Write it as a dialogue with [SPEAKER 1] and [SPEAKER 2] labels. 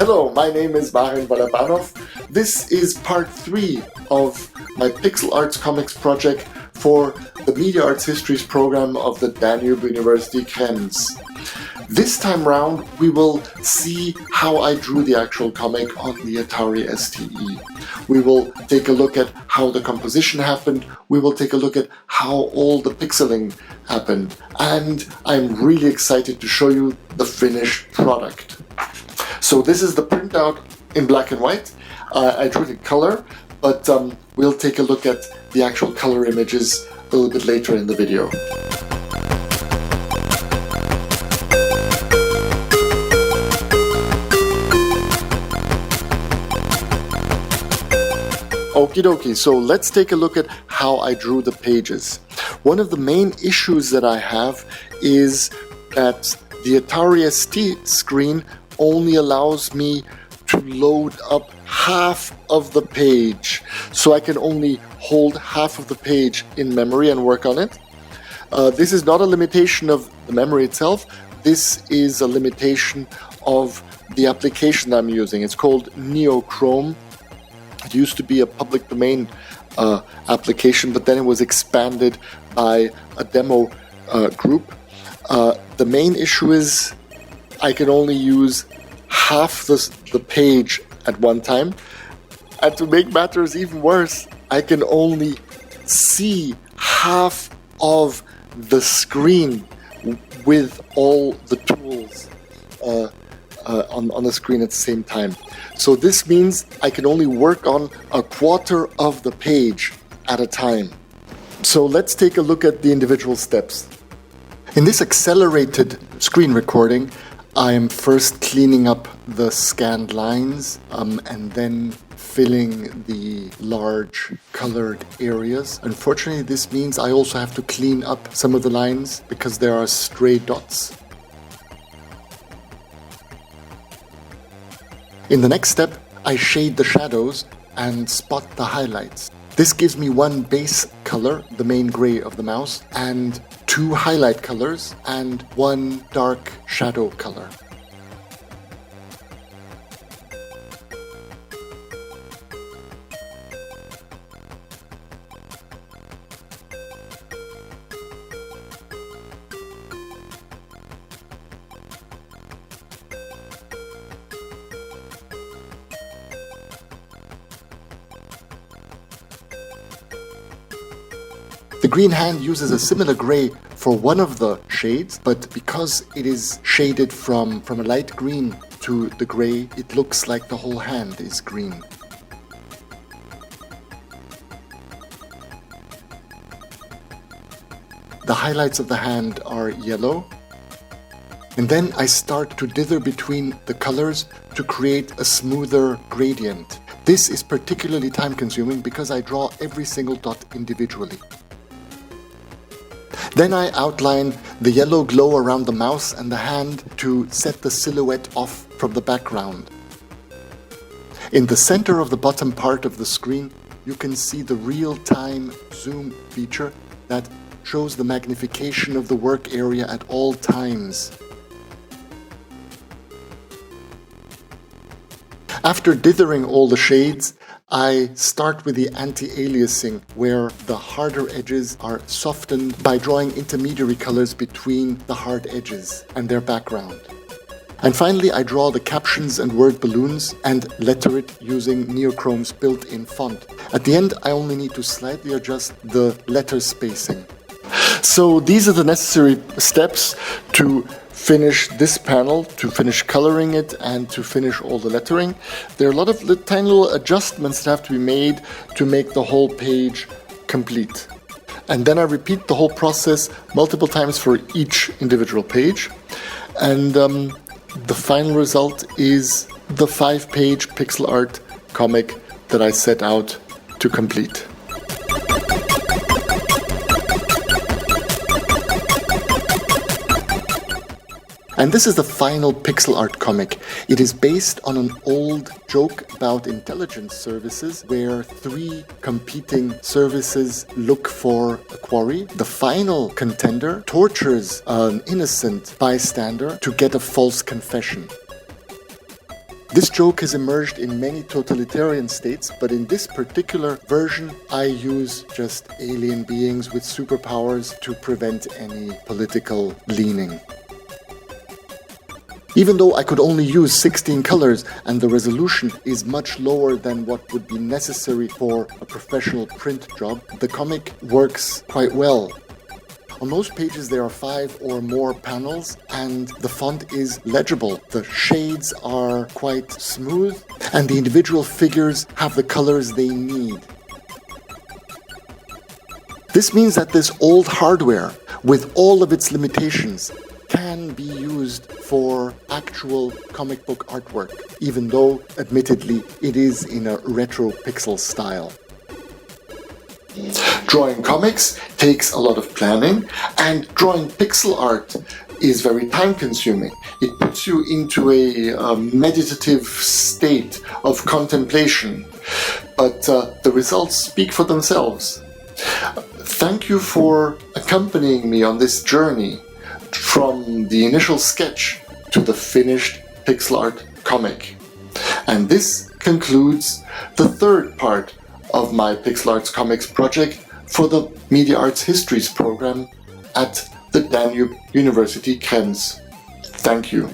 [SPEAKER 1] Hello, my name is Marin Balabanov. This is part 3 of my Pixel Arts Comics project for the MediaArtsHistories program of the Danube University Krems. This time round we will see how I drew the actual comic on the Atari ST. We will take a look at how the composition happened, we will take a look at how all the pixeling happened, and I'm really excited to show you the finished product. So this is the printout in black and white. I drew it in color, but we'll take a look at the actual color images a little bit later in the video. Okie dokie, so let's take a look at how I drew the pages. One of the main issues that I have is that the Atari ST screen only allows me to load up half of the page. So I can only hold half of the page in memory and work on it. This is not a limitation of the memory itself. This is a limitation of the application I'm using. It's called NeoChrome. It used to be a public domain application, but then it was expanded by a demo group. The main issue is I can only use half the page at one time. And to make matters even worse, I can only see half of the screen with all the tools on the screen at the same time. So this means I can only work on a quarter of the page at a time. So let's take a look at the individual steps. In this accelerated screen recording, I'm first cleaning up the scanned lines and then filling the large colored areas. Unfortunately, this means I also have to clean up some of the lines because there are stray dots. In the next step, I shade the shadows and spot the highlights. This gives me one base color, the main gray of the mouse, and two highlight colors and one dark shadow color. The green hand uses a similar gray for one of the shades, but because it is shaded from a light green to the gray, it looks like the whole hand is green. The highlights of the hand are yellow. And then I start to dither between the colors to create a smoother gradient. This is particularly time-consuming because I draw every single dot individually. Then I outline the yellow glow around the mouse and the hand to set the silhouette off from the background. In the center of the bottom part of the screen, you can see the real-time zoom feature that shows the magnification of the work area at all times. After dithering all the shades, I start with the anti-aliasing, where the harder edges are softened by drawing intermediary colors between the hard edges and their background. And finally, I draw the captions and word balloons and letter it using NeoChrome's built-in font. At the end, I only need to slightly adjust the letter spacing. So these are the necessary steps to finish this panel, to finish coloring it and to finish all the lettering. There are a lot of tiny little adjustments that have to be made to make the whole page complete. And then I repeat the whole process multiple times for each individual page. And the final result is the 5-page pixel art comic that I set out to complete. And this is the final pixel art comic. It is based on an old joke about intelligence services where 3 competing services look for a quarry. The final contender tortures an innocent bystander to get a false confession. This joke has emerged in many totalitarian states, but in this particular version, I use just alien beings with superpowers to prevent any political leaning. Even though I could only use 16 colors and the resolution is much lower than what would be necessary for a professional print job, the comic works quite well. On most pages there are 5 or more panels and the font is legible. The shades are quite smooth and the individual figures have the colors they need. This means that this old hardware, with all of its limitations, can be used for actual comic book artwork, even though, admittedly, it is in a retro pixel style. Drawing comics takes a lot of planning, and drawing pixel art is very time-consuming. It puts you into a meditative state of contemplation, but the results speak for themselves. Thank you for accompanying me on this journey from the initial sketch to the finished pixel art comic. And this concludes the third part of my Pixel Arts Comics project for the Media Arts Histories program at the Danube University Krems. Thank you.